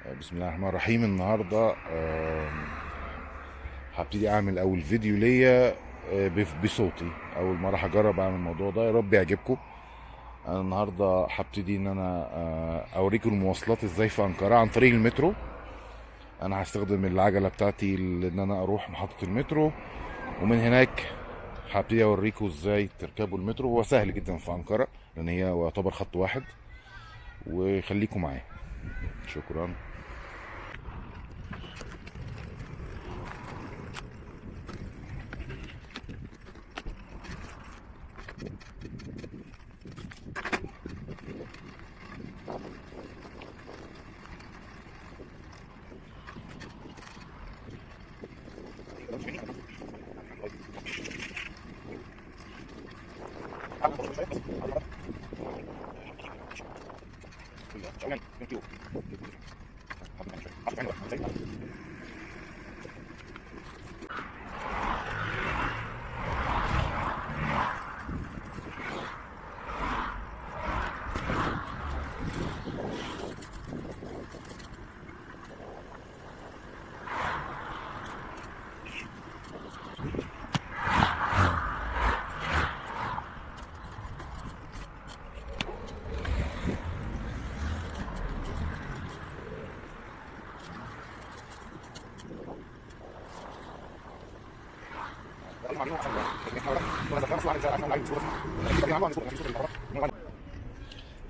بسم الله الرحمن الرحيم. النهارده هبتدي اعمل اول فيديو ليا بصوتي. اول مره هجرب اعمل الموضوع ده، يا رب يعجبكم. انا النهارده هبتدي ان انا اوريكم المواصلات ازاي في انقره عن طريق المترو. انا هستخدم العجله بتاعتي ان انا اروح محطه المترو، ومن هناك هبتدي اوريكم ازاي تركبوا المترو. هو سهل جدا في انقره لان هي يعتبر خط واحد، وخليكم معايا. شكرا.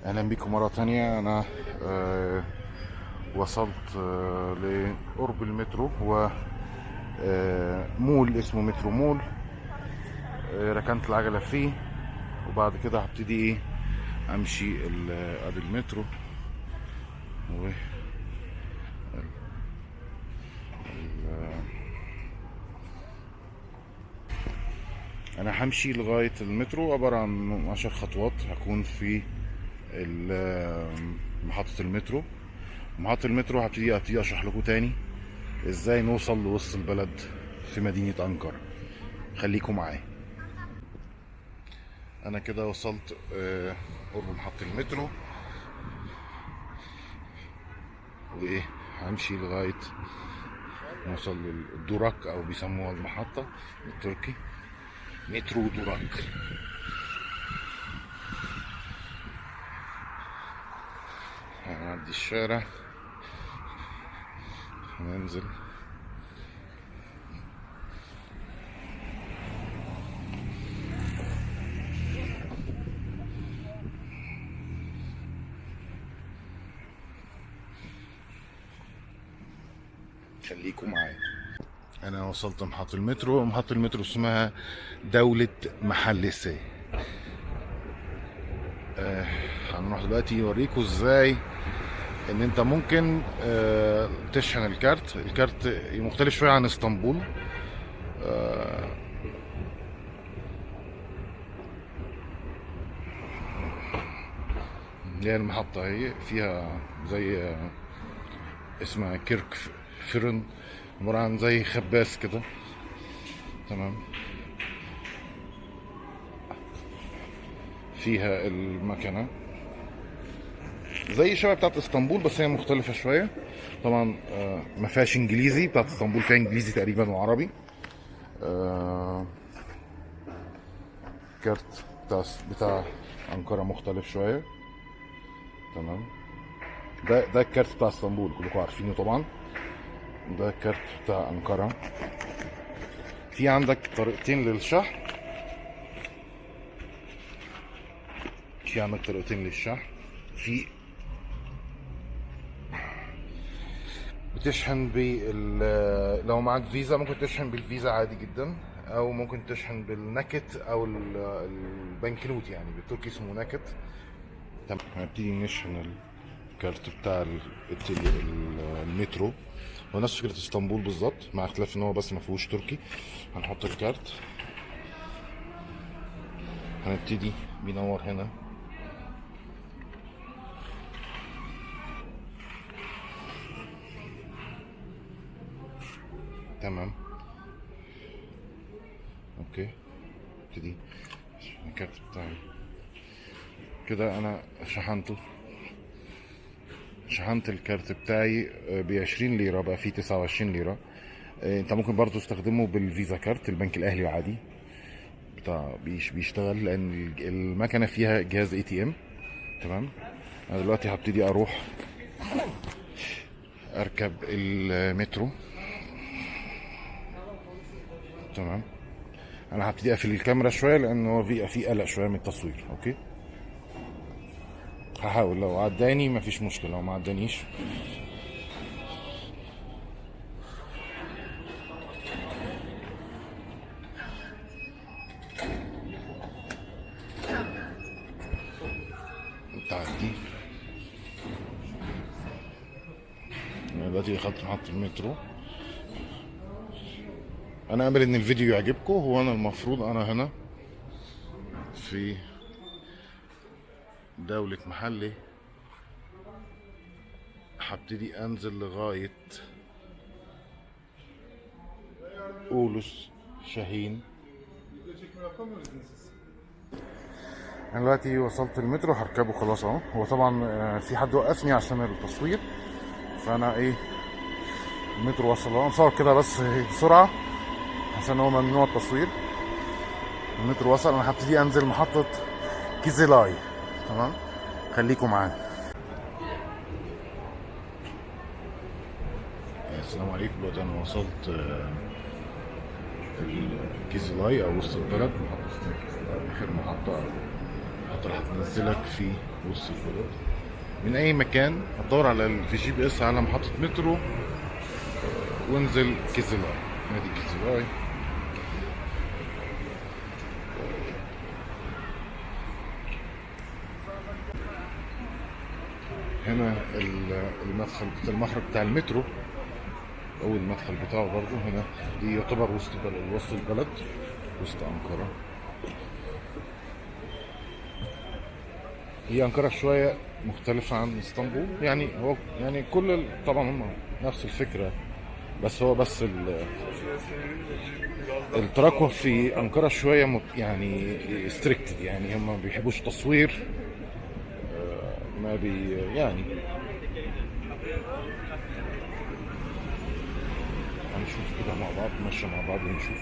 اهلا بيكم مره تانية. انا وصلت لقرب المترو. هو مول اسمه مترو مول. ركنت العجله فيه، وبعد كده هبتدي امشي ادي المترو. و انا همشي لغايه المترو، عباره عن 10 خطوات هكون في محطه المترو. محطه المترو هبتدي اشرح لكم تاني ازاي نوصل لوسط البلد في مدينه انقره. خليكم معايا. انا كده وصلت قرب محطه المترو، وايه همشي لغايه نوصل للدورك، او بيسموها المحطه بالتركي مترو دورك. هنعدي الشارع، هننزل. خليكم معايا. انا وصلت محطة المترو. محطة المترو اسمها دولة محلسي. هنروح دلوقتي اوريكم ازاي ان انت ممكن تشحن الكارت مختلف شوية عن اسطنبول. هي المحطة هي فيها زي اسمها كيرك فرن، عبارة عن زي خباز كده. تمام. فيها المكنة زي شبه بتاعت اسطنبول، بس هي مختلفة شوية. طبعا ما فيهاش انجليزي. بتاعت اسطنبول فيها انجليزي تقريبا وعربي. آه، كارت بتاع انقرة مختلف شوية. تمام. ده الكارت بتاع اسطنبول، كلكم عارفينه طبعا. ده الكارت بتاع انقرة. في عندك طريقتين للشحن. في بتشحن لو معاك فيزا ممكن تشحن بالفيزا عادي جدا، او ممكن تشحن بالنكت او البنكنوت، يعني بالتركي اسمه نكت. تمام. هنبتدي نشحن الكارت بتاع المترو. هو نفس فكرة اسطنبول بالظبط، مع اختلاف ان هو بس ما فيهوش تركي. هنحط الكارت. هنبتدي بينور هنا. تمام. اوكي. ابتدي الكارت بتاعي كده. انا شحنت الكارت بتاعي ب20 ليرة، بقى فيه 29 ليرة. انت ممكن برضو تستخدمه بالفيزا كارت البنك الاهلي عادي، بتاع بيشتغل، لان المكنه فيها جهاز ATM. تمام. انا دلوقتي هبتدي اروح اركب المترو. تمام. انا هبتدي اقفل الكاميرا شويه لان هو في قلق شويه من التصوير. اوكي، هحاول لو عداني مفيش مشكله، لو ما عدانيش تعدي. انا دلوقتي دخلت محطه المترو. انا امل ان الفيديو يعجبكم. هو انا المفروض انا هنا في دولة محلي، هبتدي انزل لغاية اولوس شاهين. انا دلوقتي وصلت المترو، هركبه خلاص اهو. هو طبعا في حد وقفني عشان التصوير، فانا ايه المترو وصل اهو. نصور كده بس بسرعة عشان هو ممنوع التصوير. المترو وصل، انا هبتدي انزل محطة كيزيلاي. تمام، خليكم معانا. السلام عليكم. دلوقتي انا وصلت كيزيلاي او وسط البلد، اخر محطة اللي هتنزلك في وسط البلد. من اي مكان هتدور في GPS على محطة مترو وانزل كيزيلاي، نادي كيزيلاي. هنا المخرج بتاع المترو، اول مدخل بتاعه برضو هنا. دي يعتبر وسط البلد، وسط انقرة. هي انقرة شوية مختلفة عن اسطنبول، يعني هو يعني طبعا هم نفس الفكرة، بس هو التراكوة في انقرة شوية يعني ستريكتد، يعني هم ما بيحبوش تصوير. ما يعني هنشوف كده مع بعض، نمشي مع بعض ونشوف.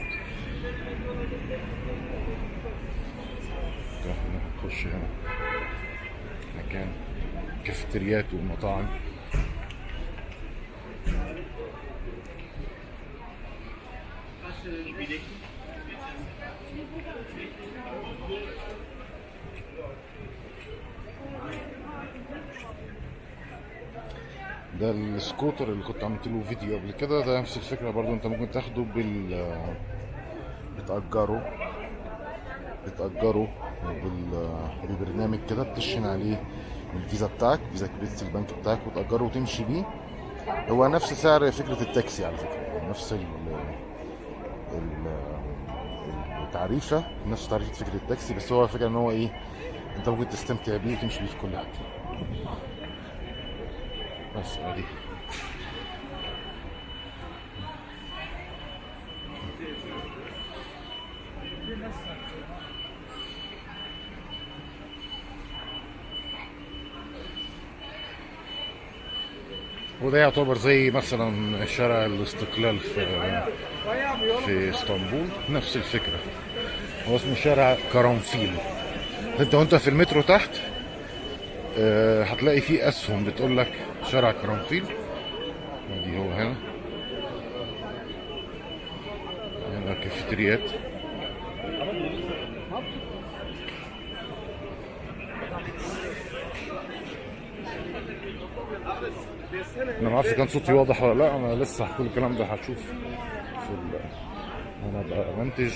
نخش هنا مكان كافيتريات ومطاعم. ده السكوتر اللي كنت عملت له فيديو قبل كده، ده نفس الفكره برضو. انت ممكن تاخده بتأجره ببرنامج كده، بتشحن عليه الفيزا بتاعك، فيزا كريدت البنك بتاعك، وتأجره وتمشي بيه. هو نفس سعر فكرة التاكسي على فكرة، يعني نفس التعريفة، نفس تعريفة فكرة التاكسي، بس هو الفكرة ان هو ايه، انت ممكن تستمتع بيه وتمشي بيه في كل حتة. بس ادي وده يعتبر زي مثلا شارع الاستقلال في اسطنبول، نفس الفكرة. هو اسمه شارع كرنفيل. وانت في المترو تحت هتلاقي فيه اسهم بتقول لك شارع كرنفيل. ادي هو هنا كافيتريات. انا ما اعرفش كان صوتي واضح ولا لا، انا لسه كل الكلام ده هشوف انا بقى منتج،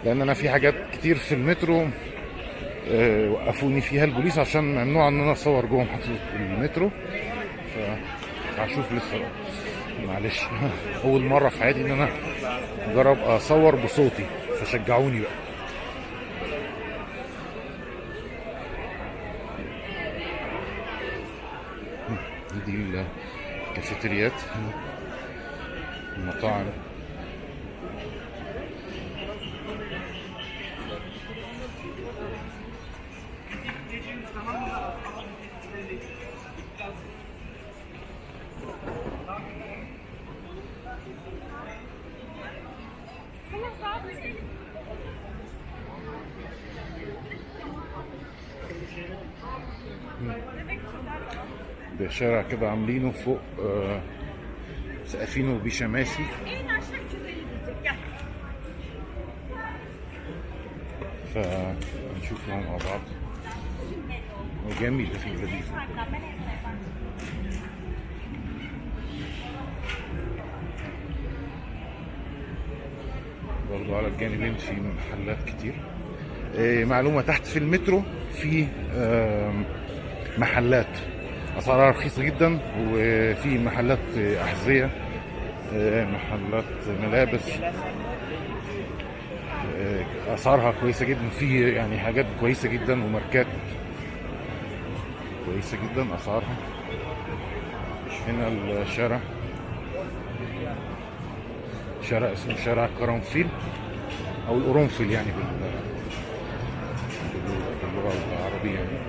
لان انا في حاجات كتير في المترو وقفوني فيها البوليس عشان ممنوع ان انا اصور جوه محطة المترو. فهشوف لسه، معلش. اول مرة في حياتي ان انا اجرب اصور بصوتي، فشجعوني بقى. دي الكافيتريات، المطاعم. بشارع كده عاملينه فوق سقافينه بشماسي. فنشوفه مع بعض. وجميل في لذيذ. برضو على الجانبين في محلات كتير. معلومة، تحت في المترو في محلات أسعارها رخيصة جدا، وفي محلات أحذية، محلات ملابس أسعارها كويسة جدا، في يعني حاجات كويسة جدا وماركات كويسة جدا أسعارها. هنا الشارع، شارع اسمه شارع القرنفيل أو القرنفل يعني باللغة العربية يعني.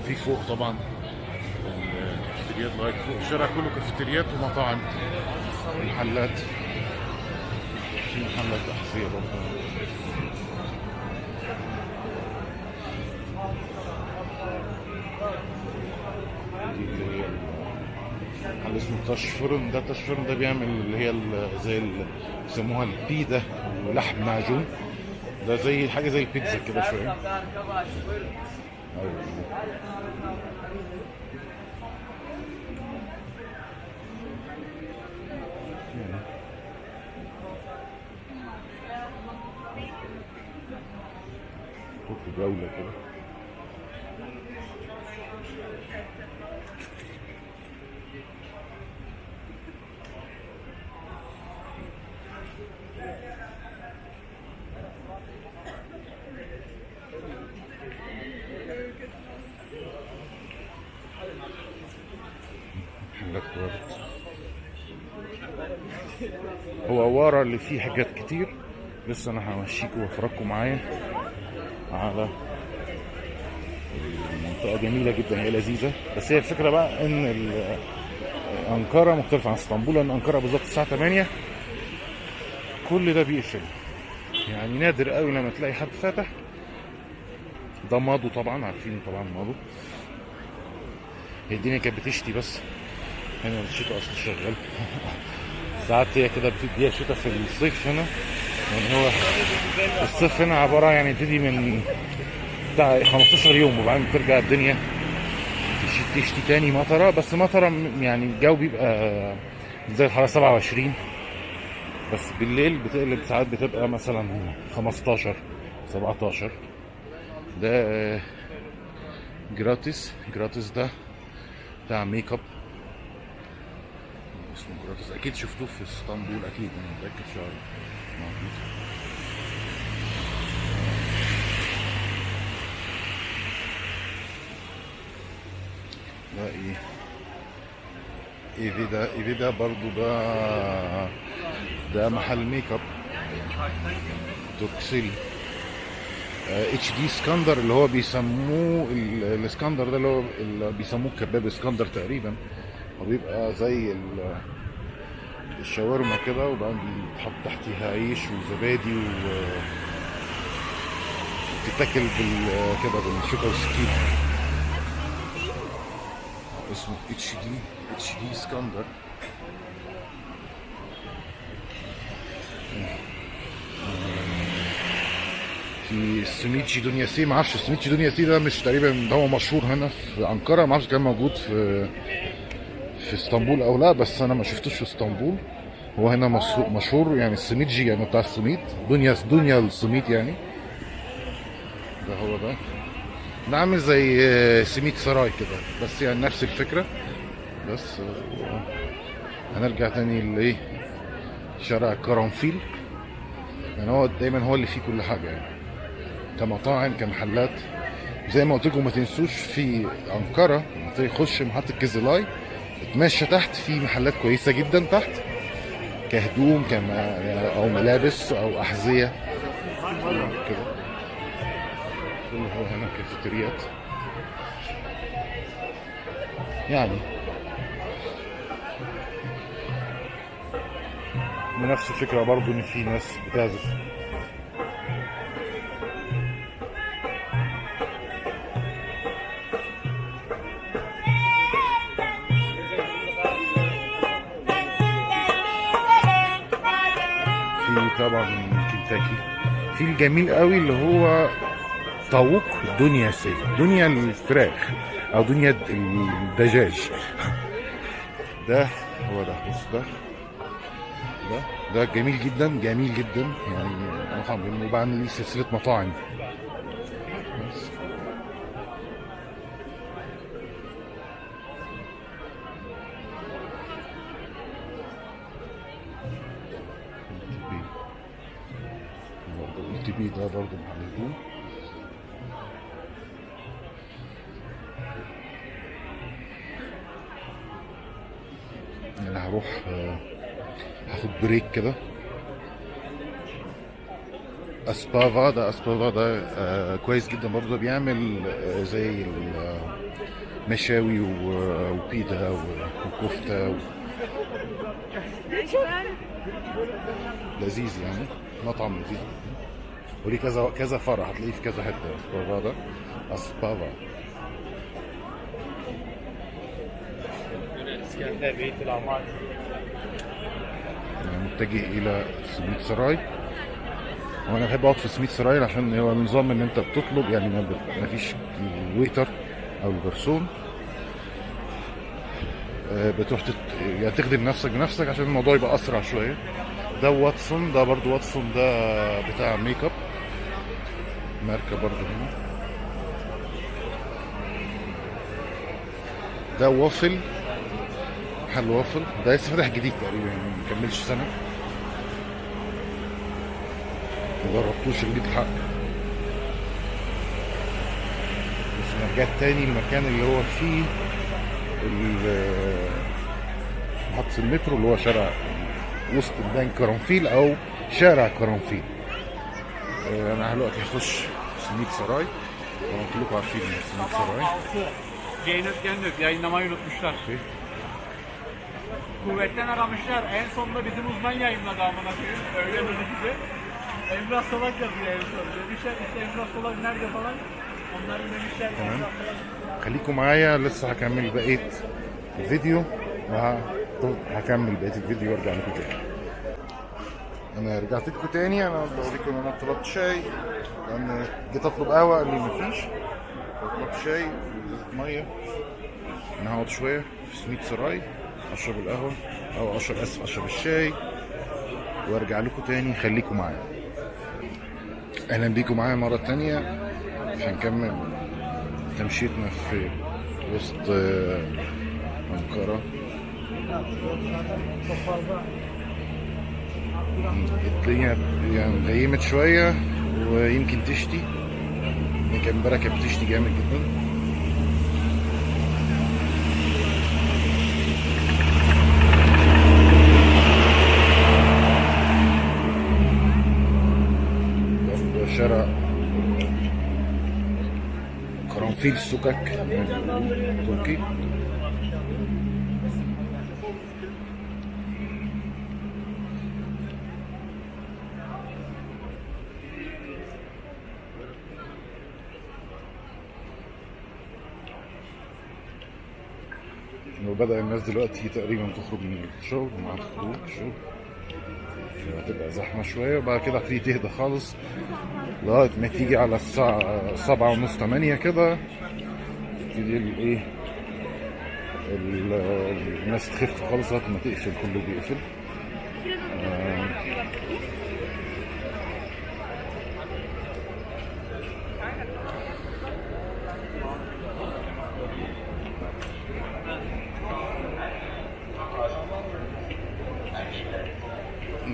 في فوق طبعا الكافيتريات لغاية فوق، الشارع كله كافيتريات ومطاعم ومحلات. في محلات أحذية برضه. دي اللي هي محل اسمه تاشفرن. ده تاشفرن ده بيعمل اللي هي زي بيسموها البيدا، ولحم معجون. ده زي حاجة زي البيتزا كده شوية. جولة كده. هو ورا اللي فيه حاجات كتير. لسه انا همشيكوا وافرجكم معايا على منطقة جميلة جدا، هي لذيذة. بس هي الفكرة بقى ان أنقرة مختلفة عن اسطنبول، لأن أنقرة بالظبط الساعة 8 كل ده بيقفل. يعني نادر قوي لما تلاقي حد فاتح. ده ماضو طبعا، عارفين طبعا ماضو. هي الدنيا كانت بتشتي، بس هنا الشتاء أصلا شغال. ساعات هي كده بتديها شتاء في الصيف هنا. يعني هو الصيف هنا عبارة يعني تبتدي من بتاع 15 يوم، وبعدين ترجع الدنيا تشتي تاني مطرة. بس مطرة يعني الجو بيبقى زي الحرارة 27، بس بالليل بتقلب ساعات بتبقى مثلا 15 17. ده جراتيس ده بتاع ميك اب اسمه جراتيس. اكيد شفتوه في اسطنبول، اكيد انا متاكد شعر موجود. ده ايفيدا برضو. ده محل ميك اب توكسيل. اتش دي اسكندر، اللي هو بيسموه الاسكندر ده اللي بيسموه كباب اسكندر تقريبا. وبيبقى زي الشاورما كده، وبعدين بيتحط تحتيها عيش وزبادي وتتاكل كده بالشوكه والسكين. اسمه اتش دي اسكندر. في السميتشي دونياسي. ما اعرفش السميتشي دونياسي ده مش تقريبا ده هو مشهور هنا في انقره، ما اعرفش كان موجود في اسطنبول او لا، بس انا ما شفتوش في اسطنبول. هو هنا مشهور يعني السميتجي، يعني بتاع السميت. دنيا السميت يعني. ده هو ده عامل زي سميت سراي كده، بس يعني نفس الفكره. بس هنرجع تاني لايه، شارع القرنفيل. يعني هو دايما هو اللي فيه كل حاجه، يعني كمطاعم كمحلات. زي ما قلت لكم ما تنسوش في انقره تخش محطه كيزيلاي، اتمشى تحت في محلات كويسه جدا تحت، كهدوم او ملابس او احذيه كده. كل هو هنا كافيتريات يعني. ونفس الفكره برضو ان في ناس بتعزف. طبعا كنتاكي. في الجميل قوي اللي هو طاووق دنيا سي، دنيا الفراخ او دنيا الدجاج. ده هو ده، بص ده جميل جدا جميل جدا يعني. مطعم، وبعمل لي سلسله مطاعم. بس. التي بي ده برضه محللين. انا هروح هاخد بريك كده. اسبافا ده كويس جدا برضه، بيعمل زي مشاوي وبيدا وكفته لذيذ يعني، مطعم لذيذ. وليه كذا فرع، هتلاقيه في كذا حته. اسبافا ده اسبافا. اسكندر بيت العمار. متجه الى سميت سراي، وانا بحب اقعد في سميت سراي عشان هو النظام ان انت بتطلب يعني، ما فيش الويتر او الجرسون، بتروح يعني تخدم نفسك بنفسك عشان الموضوع يبقى اسرع شويه. ده واتسون، ده برضو واتسون ده بتاع ميك اب، ماركه برضو هنا. ده وافل، محل وافل، ده لسه فاتح جديد تقريبا يعني، ما كملش سنه، مجربتوش جديد حق. بس انا رجعت تاني المكان اللي هو فيه محطة المترو، اللي هو شارع وسط ميدان كرنفيل او شارع كرنفيل. انا دلوقتي هخش سميت سراي. طبعا كلكم عارفين سميت سراي. Ceynep Gennök yayınlamayı unutmuşlar. Kuvvetten aramışlar. En sonunda bizim uzman yayınladı amına koyayım. Öyle dedi gibi. Emrah Solak yazıyor en son. Demişler işte Emrah Solak nerede falan. Onlar demişler تمام. Emrah Solak. خليكم معايا، لسه هكمل بقية الفيديو، هكمل بقية الفيديو وارجع لكم تاني. انا رجعت لكم تاني. انا بوريكم انا طلبت شاي، لان جيت اطلب قهوة قال لي مفيش، طلبت شاي وازازة مية. انا هقعد شوية في سميت سراي اشرب القهوة او اشرب الشاي وارجع لكم تاني. خليكم معايا. اهلا بيكم معايا مرة تانية. هنكمل تمشيتنا في وسط أنقرة. الدنيا يعني غيمت شوية ويمكن تشتي، يمكن امبارح كانت بتشتي جامد جدا. شارع كرنفيل سوكك تركي. وبدأ الناس دلوقتي تقريبا تخرج من الشغل، مع الخروج الشغل هتبقى زحمة شوية، وبعد كده هتبتدي تهدى خالص لغاية ما تيجي على الساعة 7:30 8 كده، تبتدي الايه الناس تخف خالص لغاية ما تقفل، كله بيقفل.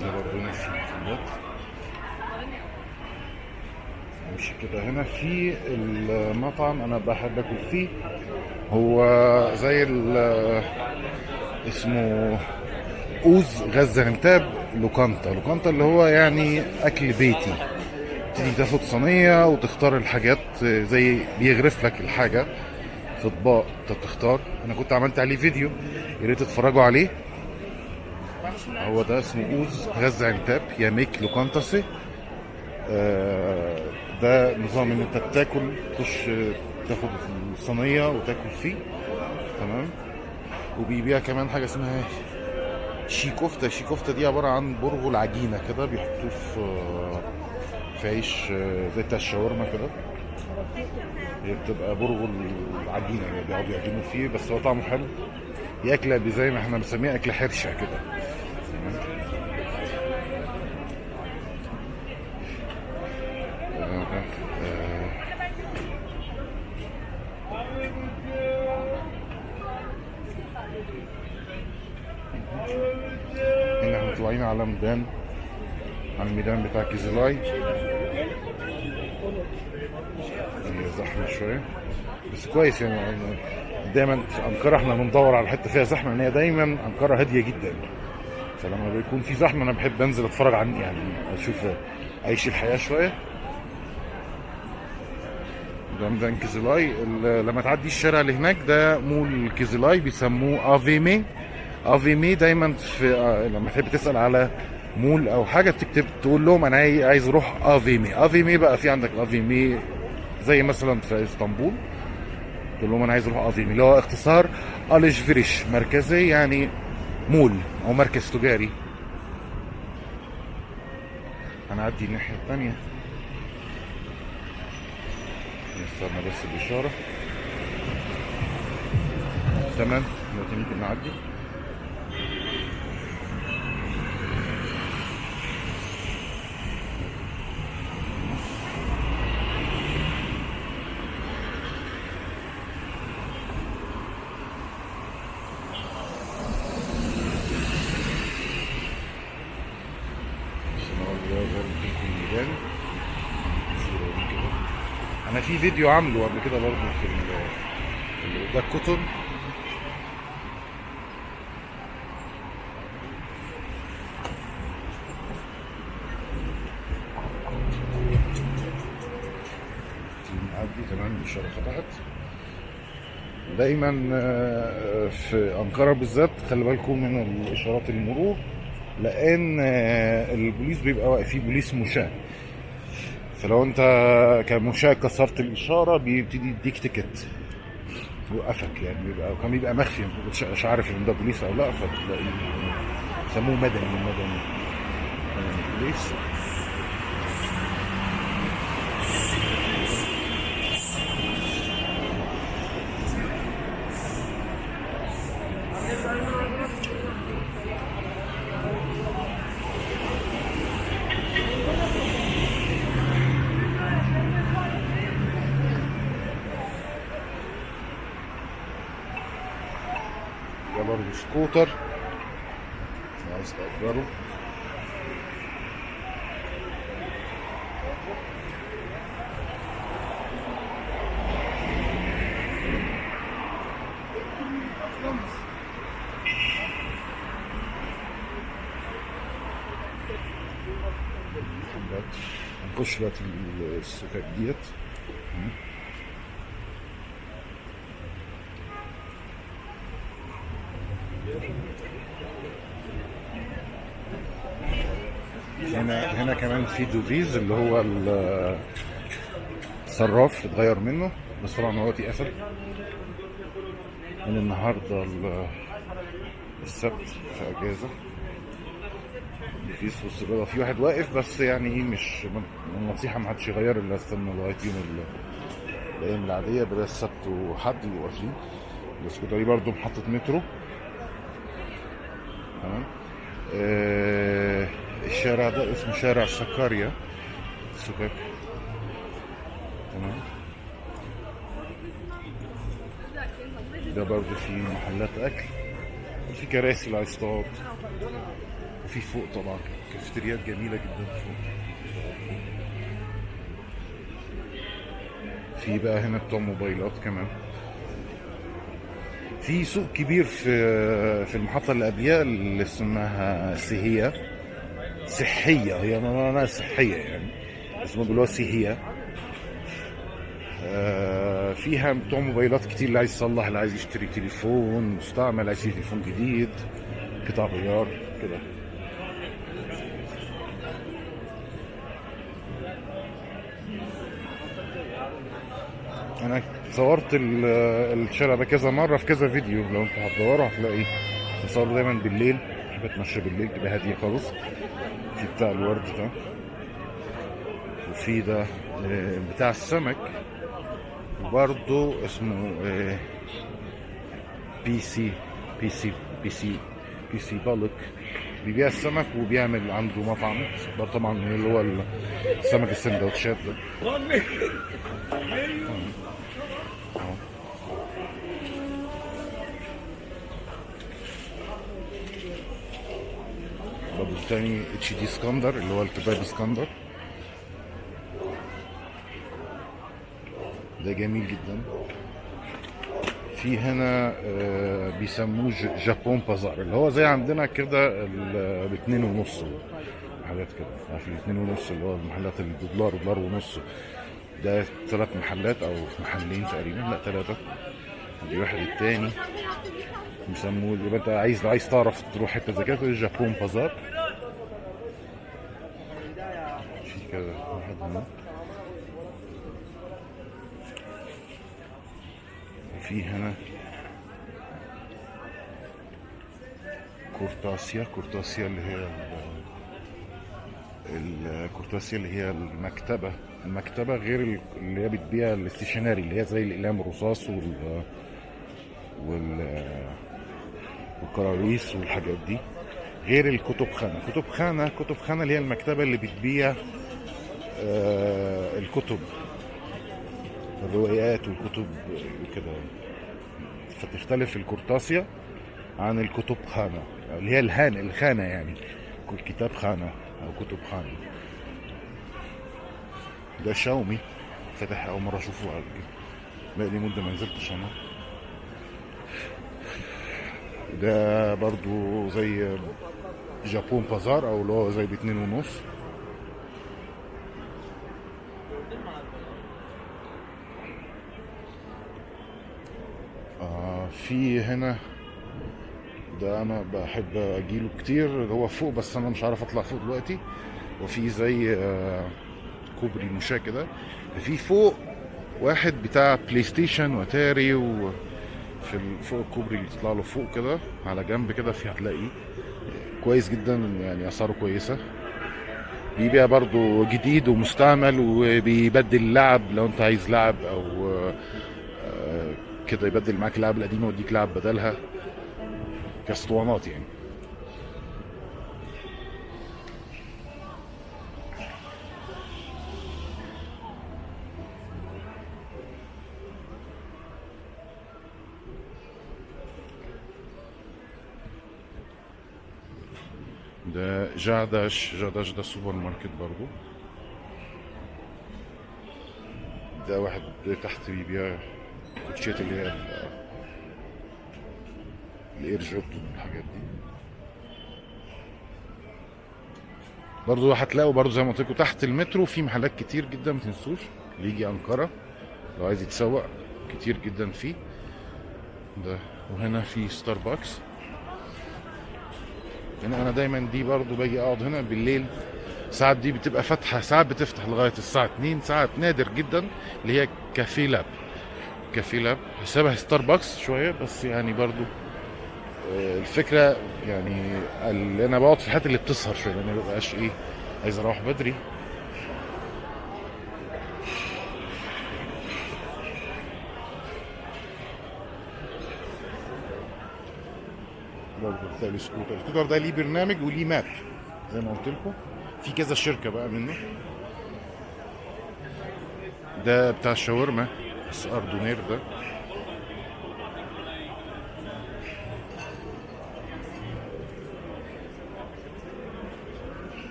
ده برضه نفس المحلات. مش كده، هنا في المطعم انا بحب اكل فيه، هو زي اسمه اوز غزانتاب لوكانتا اللي هو يعني اكل بيتي. تيجي تاخد صينيه وتختار الحاجات، زي بيغرف لك الحاجه في اطباق انت بتختار. انا كنت عملت عليه فيديو، يا ريت تتفرجوا عليه. هو ده اسمه اوز غزانتاب يا ميك لوكانتاسي. ده نظام ان انت بتاكل، تخش تاخد الصينيه وتاكل فيه، تمام. وبيبيع كمان حاجه اسمها شي كفتة دي عبارة عن برغل عجينة كده، بيحطوه في عيش زي بتاع الشاورما كده. هي بتبقى برغل عجينة يعني بيقعدوا يعجنوا فيه، بس هو طعمه حلو. دي أكلة زي ما احنا بنسميها أكلة حرشة كده. هنا احنا طالعين على ميدان، على الميدان بتاع كيزيلاي. هي زحمة شوية بس كويس يعني. دايما في أنقرة احنا بندور على حتة فيها زحمة، لأن هي دايما أنقرة هادية جدا. فلما بيكون في زحمة أنا بحب أنزل أتفرج عن يعني أشوف أعيش الحياة شوية. ده ميدان كيزيلاي. لما تعدي الشارع اللي هناك ده مول كيزيلاي، بيسموه افيمي. افيمي دايما في لما تحب تسال على مول او حاجه بتكتب تقول لهم انا عايز اروح افيمي. افيمي بقى في عندك افيمي زي مثلا في اسطنبول، تقول لهم انا عايز اروح افيمي، اللي هو اختصار اليشفريش، مركزي يعني مول او مركز تجاري. هنعدي الناحيه الثانيه، نستنى بس الاشاره. تمام دلوقتي ممكن نعدي. انا في فيديو عامله قبل كده برضه في ده الكتب. نعدي تمام، الاشاره فتحت. دايما في انقره بالذات خلي بالكم من الاشارات المرور، لان البوليس بيبقى واقفين، بوليس مشاة. فلو انت كمشاة كسرت الاشاره بيبتدي يديك تيكت، يوقفك يعني. كان بيبقى مخفي، مش عارف ان ده بوليس او لا، فتلاقيه سموه مدني بوليس. ده برضه سكوتر عايز تأجره. هنخش دلوقتي السكك ديت. هنا كمان في دوفيز اللي هو الصراف اتغير منه، بس طبعا هو قفل من النهارده السبت في اجازه. دوفيز وسط الرياضه في واحد واقف، بس يعني مش النصيحه ما حدش يغير الا استنى لغايه يوم الايام العاديه، بدل السبت وحد يبقوا قافلين. الاسكندريه دي برضه محطه مترو. تمام. الشارع ده اسمه شارع سكاريا سكك. تمام. ده برضه في محلات اكل، وفي كراسي اللي عايز تقعد، وفي فوق طبعا كافيتريات جميله جدا فوق. في بقى هنا بتوع موبايلات كمان. في سوق كبير في المحطه اللي قبلها اللي اسمها سيهيه صحيه، هي معناها صحيه يعني، بس ما بيقولوها سيهيه. فيها بتوع موبايلات كتير، اللي عايز يصلح، اللي عايز يشتري تليفون مستعمل، عايز يشتري تليفون جديد، قطع غيار كده. انا صورت الشارع ده كذا مره في كذا فيديو، لو انتوا هتدوروا هتلاقي تصور دايما بالليل. بحب اتمشى بالليل، تبقى هاديه خالص. في بتاع الورد ده، وفي ده بتاع السمك، وبرضه اسمه بي سي بي سي بي سي بي سي بالك، بيبيع السمك وبيعمل عنده مطعم برضه طبعا اللي هو السمك السندوتشات ده. برضه التاني اتش دي اسكندر اللي هو الكباب اسكندر، ده جميل جدا. في هنا بيسموه جابون بازار، اللي هو زي عندنا كده باتنين ونص، محلات كده عارف الاتنين ونص اللي هو المحلات اللي بدولار ودولار ونص. ده 3 محلات او محلين تقريبا، لا 3. دي واحد التاني بيسموه، يبقى انت عايز لو عايز تعرف تروح حته زي كده تقول جابون بازار. في كده واحد هنا، وفي هنا كورتاسيا اللي هي الكورتاسيا اللي هي المكتبة غير اللي هي بتبيع الاستيشناري اللي هي زي الأقلام الرصاص والكراريس والحاجات دي، غير كتب خانة اللي هي المكتبة اللي بتبيع الكتب، الروايات والكتب وكده. فتختلف الكورتاسيا عن الكتب خانة اللي هي الخانة، يعني كل كتاب خانة أو كتب خانة. ده شاومي فتح أول مرة أشوفه، بقالي مدة ما نزلتش أنا. ده برضو زي جابون بازار أو اللي هو زي باتنين ونص. في هنا ده انا بحب اجيله كتير، هو فوق بس انا مش عارف اطلع فوق دلوقتي. وفي زي كوبري مشاة كده، في فوق واحد بتاع بلاي ستيشن واتاري، وفي فوق الكوبري اللي تطلع له فوق كده على جنب كده في هتلاقيه كويس جدا، يعني اسعاره كويسه. بيبيع برضو جديد ومستعمل، وبيبدل لعب لو انت عايز لعب او كده، يبدل معاك اللعب القديمه ويديك لعب بدلها كاسطوانات يعني. ده جعدش ده سوبر ماركت برضو. ده واحد تحت بيبيع كوتشيات اللي هي الاير جوردن والحاجات دي. برضو هتلاقوا برضو زي ما قلت لكم تحت المترو في محلات كتير جدا، ما تنسوش اللي يجي انقرة لو عايز يتسوق كتير جدا فيه ده. وهنا في ستاربكس هنا. انا دايما دي برضو باجي اقعد هنا بالليل، ساعات دي بتبقى فاتحه، ساعات بتفتح لغايه الساعه 2، ساعات نادر جدا اللي هي كافي لاب حسابها ستاربكس شويه، بس يعني برضو الفكره يعني اللي انا بقعد في الحاجات اللي بتسهر شويه، لان ما ببقاش عايز اروح بدري. برضه بتلاقي السكوتر ده ليه برنامج وليه ماب زي ما قلت لكم، في كذا شركه بقى منه. ده بتاع الشاورما بس دونير ده.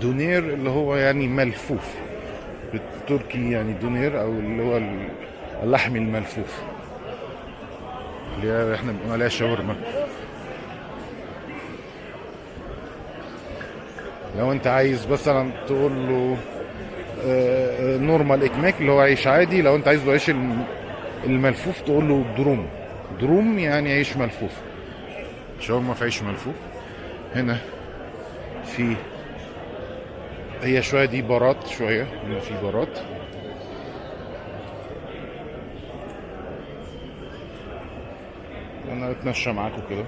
دونير اللي هو يعني ملفوف بالتركي، يعني دونير او اللي هو اللحم الملفوف اللي احنا بنقول عليها شاورما. لو انت عايز مثلا تقول له نورمال اكماك اللي هو عيش عادي، لو انت عايز له عيش الملفوف تقول له دروم يعني عيش ملفوف، شاورما في عيش ملفوف. هنا في هي شويه دي بارات، شويه هنا في بارات. انا بتمشى معاكم كده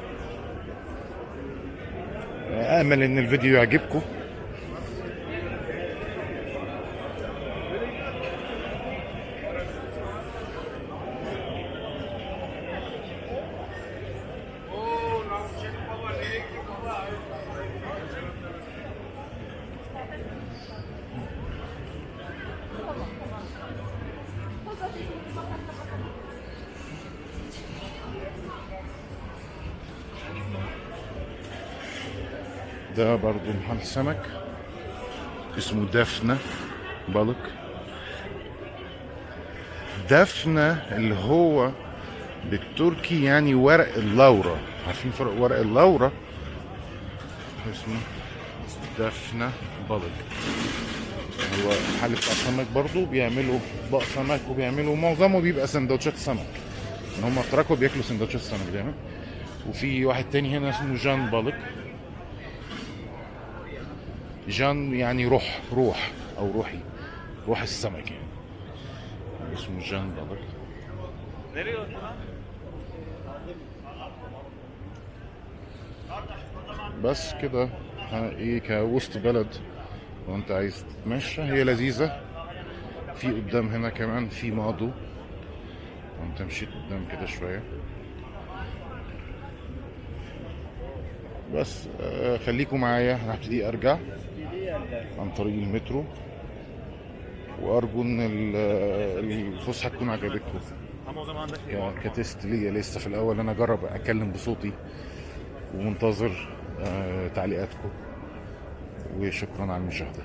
امل ان الفيديو يعجبكم. ده برضو محل سمك اسمه دفنة بالك. دفنة اللي هو بالتركي يعني ورق اللورة. عارفين فرق ورق اللورة؟ اسمه دفنة بالك. هو محل بتاع سمك برضو، بيعملوا اطباق سمك وبيعملوا معظمه بيبقى سندوتشات سمك. ان هم اتراكوا بياكلوا سندوتشات سمك دايما. وفي واحد تاني هنا اسمه جان بالك. جان يعني روح او روحي، روح السمك يعني. اسمه جان بالك. بس كده ايه كوسط بلد. لو انت عايز تتمشى هي لذيذة. في قدام هنا كمان في ماضو، انت مشيت قدام كده شوية. بس خليكم معايا، انا هبتدي ارجع عن طريق المترو، وارجو ان الفسحه تكون عجبتكم. كتست ليا لسه في الاول انا اجرب اتكلم بصوتي، ومنتظر تعليقاتكم، وشكرا على المشاهده.